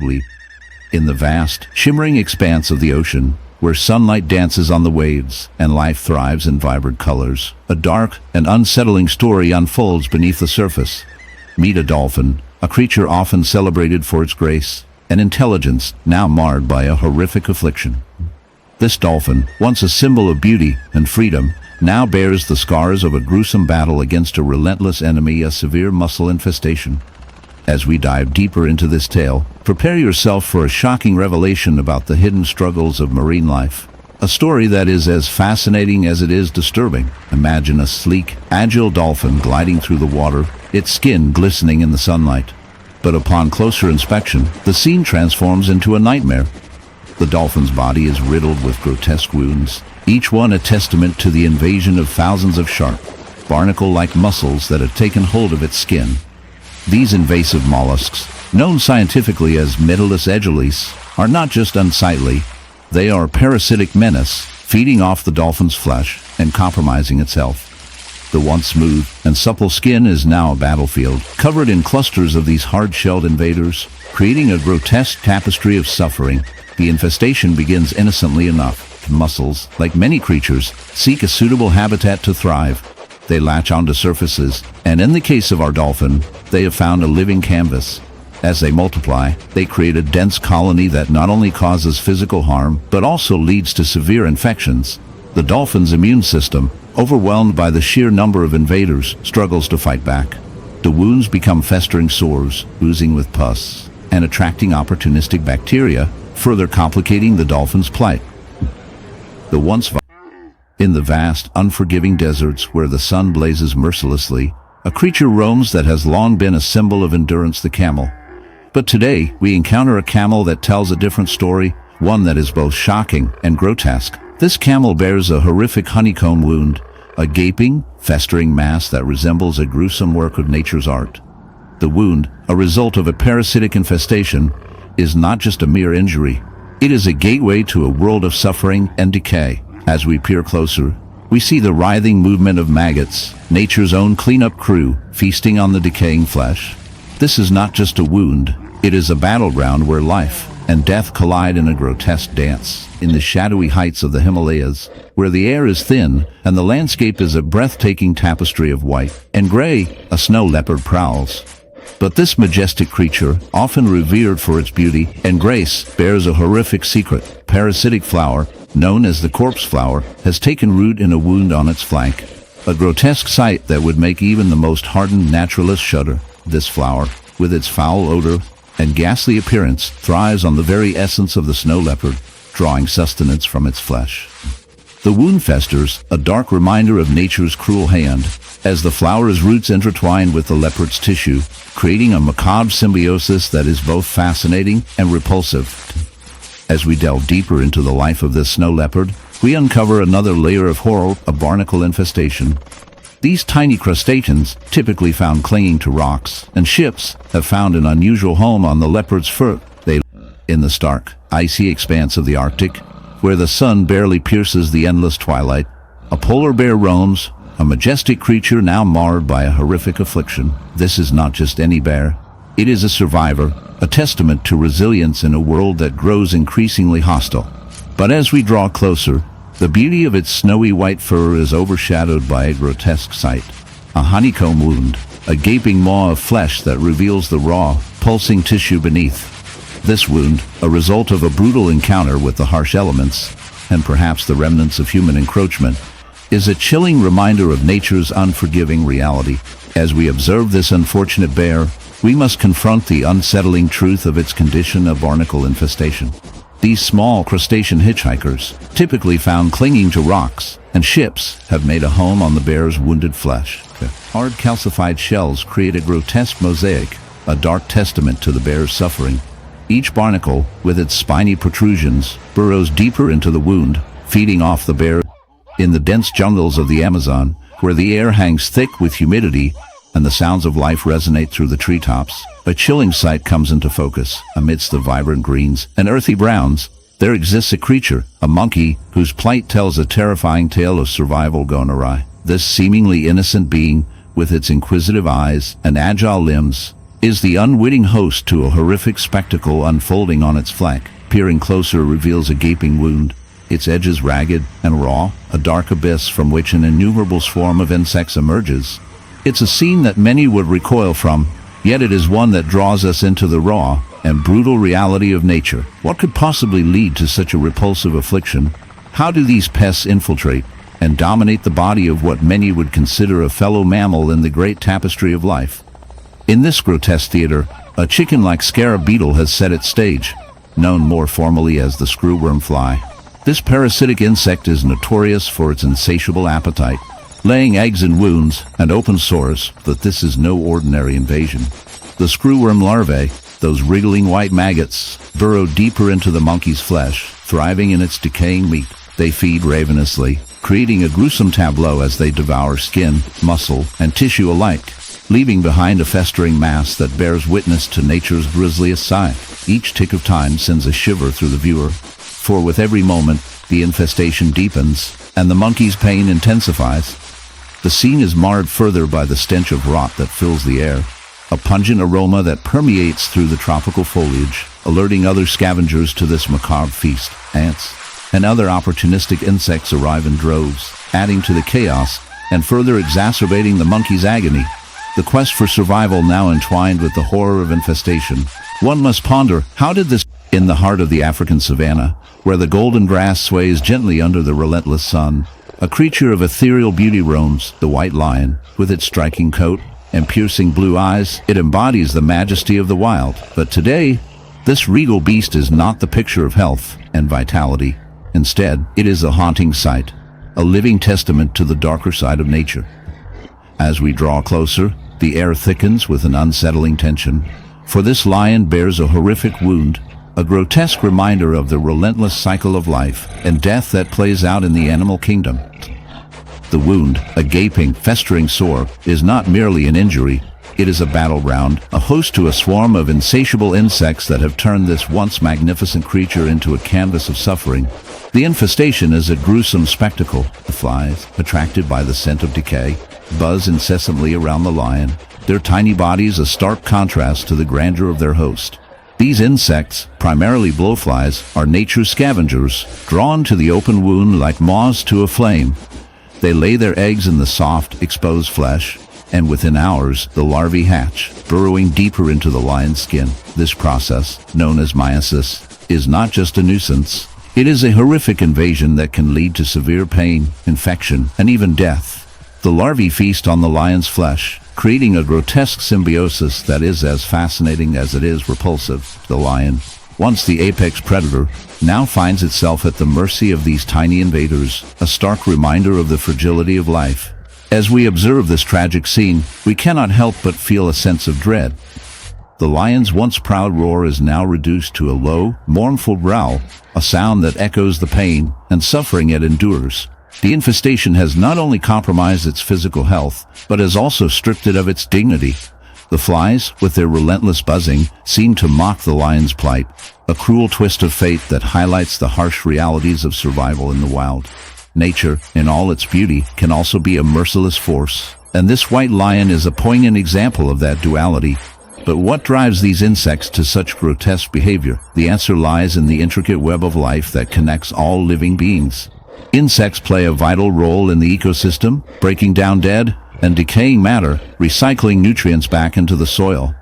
In the vast, shimmering expanse of the ocean, where sunlight dances on the waves and life thrives in vibrant colors, a dark and unsettling story unfolds beneath the surface. Meet a dolphin, a creature often celebrated for its grace and intelligence, now marred by a horrific affliction. This dolphin, once a symbol of beauty and freedom, now bears the scars of a gruesome battle against a relentless enemy, a severe mussel infestation. As we dive deeper into this tale, prepare yourself for a shocking revelation about the hidden struggles of marine life. A story that is as fascinating as it is disturbing. Imagine a sleek, agile dolphin gliding through the water, its skin glistening in the sunlight. But upon closer inspection, the scene transforms into a nightmare. The dolphin's body is riddled with grotesque wounds, each one a testament to the invasion of thousands of sharp, barnacle-like mussels that have taken hold of its skin. These invasive mollusks, known scientifically as Medulus edulis, are not just unsightly, they are a parasitic menace, feeding off the dolphin's flesh and compromising its health. The once smooth and supple skin is now a battlefield, covered in clusters of these hard-shelled invaders, creating a grotesque tapestry of suffering. The infestation begins innocently enough. Mussels, like many creatures, seek a suitable habitat to thrive. They latch onto surfaces, and in the case of our dolphin, they have found a living canvas. As they multiply, they create a dense colony that not only causes physical harm, but also leads to severe infections. The dolphin's immune system, overwhelmed by the sheer number of invaders, struggles to fight back. The wounds become festering sores, oozing with pus, and attracting opportunistic bacteria, further complicating the dolphin's plight. In the vast, unforgiving deserts where the sun blazes mercilessly, a creature roams that has long been a symbol of endurance, the camel. But today, we encounter a camel that tells a different story, one that is both shocking and grotesque. This camel bears a horrific honeycomb wound, a gaping, festering mass that resembles a gruesome work of nature's art. The wound, a result of a parasitic infestation, is not just a mere injury. It is a gateway to a world of suffering and decay. As we peer closer, we see the writhing movement of maggots, nature's own cleanup crew, feasting on the decaying flesh. This is not just a wound, it is a battleground where life and death collide in a grotesque dance. In the shadowy heights of the Himalayas, where the air is thin and the landscape is a breathtaking tapestry of white and gray, a snow leopard prowls. But this majestic creature, often revered for its beauty and grace, bears a horrific secret. Parasitic flower, known as the corpse flower, has taken root in a wound on its flank. A grotesque sight that would make even the most hardened naturalist shudder. This flower, with its foul odor and ghastly appearance, thrives on the very essence of the snow leopard, drawing sustenance from its flesh. The wound festers, a dark reminder of nature's cruel hand, as the flower's roots intertwine with the leopard's tissue, creating a macabre symbiosis that is both fascinating and repulsive. As we delve deeper into the life of this snow leopard, we uncover another layer of horror, a barnacle infestation. These tiny crustaceans, typically found clinging to rocks and ships, have found an unusual home on the leopard's fur. They live in the stark, icy expanse of the Arctic, where the sun barely pierces the endless twilight. A polar bear roams, a majestic creature now marred by a horrific affliction. This is not just any bear. It is a survivor, a testament to resilience in a world that grows increasingly hostile. But as we draw closer, the beauty of its snowy white fur is overshadowed by a grotesque sight. A honeycomb wound, a gaping maw of flesh that reveals the raw, pulsing tissue beneath. This wound, a result of a brutal encounter with the harsh elements, and perhaps the remnants of human encroachment, is a chilling reminder of nature's unforgiving reality. As we observe this unfortunate bear, we must confront the unsettling truth of its condition of barnacle infestation. These small crustacean hitchhikers, typically found clinging to rocks and ships, have made a home on the bear's wounded flesh. Hard calcified shells create a grotesque mosaic, a dark testament to the bear's suffering. Each barnacle, with its spiny protrusions, burrows deeper into the wound, feeding off the bear. In the dense jungles of the Amazon, where the air hangs thick with humidity and the sounds of life resonate through the treetops, a chilling sight comes into focus. Amidst the vibrant greens and earthy browns, there exists a creature, a monkey, whose plight tells a terrifying tale of survival gone awry. This seemingly innocent being, with its inquisitive eyes and agile limbs, is the unwitting host to a horrific spectacle unfolding on its flank. Peering closer reveals a gaping wound, its edges ragged and raw, a dark abyss from which an innumerable swarm of insects emerges. It's a scene that many would recoil from, yet it is one that draws us into the raw and brutal reality of nature. What could possibly lead to such a repulsive affliction? How do these pests infiltrate and dominate the body of what many would consider a fellow mammal in the great tapestry of life? In this grotesque theater, a chicken-like scarab beetle has set its stage, known more formally as the screwworm fly. This parasitic insect is notorious for its insatiable appetite, laying eggs in wounds and open sores, but this is no ordinary invasion. The screwworm larvae, those wriggling white maggots, burrow deeper into the monkey's flesh, thriving in its decaying meat. They feed ravenously, creating a gruesome tableau as they devour skin, muscle, and tissue alike, leaving behind a festering mass that bears witness to nature's grisliest side. Each tick of time sends a shiver through the viewer, for with every moment, the infestation deepens, and the monkey's pain intensifies. The scene is marred further by the stench of rot that fills the air, a pungent aroma that permeates through the tropical foliage, alerting other scavengers to this macabre feast. Ants and other opportunistic insects arrive in droves, adding to the chaos and further exacerbating the monkey's agony. The quest for survival now entwined with the horror of infestation. One must ponder, how did this in the heart of the African savanna, where the golden grass sways gently under the relentless sun? A creature of ethereal beauty roams, the white lion, with its striking coat and piercing blue eyes. It embodies the majesty of the wild. But today, this regal beast is not the picture of health and vitality. Instead, it is a haunting sight, a living testament to the darker side of nature. As we draw closer, the air thickens with an unsettling tension, for this lion bears a horrific wound, a grotesque reminder of the relentless cycle of life and death that plays out in the animal kingdom. The wound, a gaping, festering sore, is not merely an injury. It is a battleground, a host to a swarm of insatiable insects that have turned this once magnificent creature into a canvas of suffering. The infestation is a gruesome spectacle. The flies, attracted by the scent of decay, buzz incessantly around the lion, their tiny bodies a stark contrast to the grandeur of their host. These insects, primarily blowflies, are nature's scavengers, drawn to the open wound like moths to a flame. They lay their eggs in the soft, exposed flesh, and within hours, the larvae hatch, burrowing deeper into the lion's skin. This process, known as meiosis, is not just a nuisance. It is a horrific invasion that can lead to severe pain, infection, and even death. The larvae feast on the lion's flesh, creating a grotesque symbiosis that is as fascinating as it is repulsive. The lion, once the apex predator, now finds itself at the mercy of these tiny invaders, a stark reminder of the fragility of life. As we observe this tragic scene, we cannot help but feel a sense of dread. The lion's once proud roar is now reduced to a low, mournful growl, a sound that echoes the pain and suffering it endures. The infestation has not only compromised its physical health, but has also stripped it of its dignity. The flies, with their relentless buzzing, seem to mock the lion's plight, a cruel twist of fate that highlights the harsh realities of survival in the wild. Nature, in all its beauty, can also be a merciless force, and this white lion is a poignant example of that duality. But what drives these insects to such grotesque behavior? The answer lies in the intricate web of life that connects all living beings. Insects play a vital role in the ecosystem, breaking down dead and decaying matter, recycling nutrients back into the soil,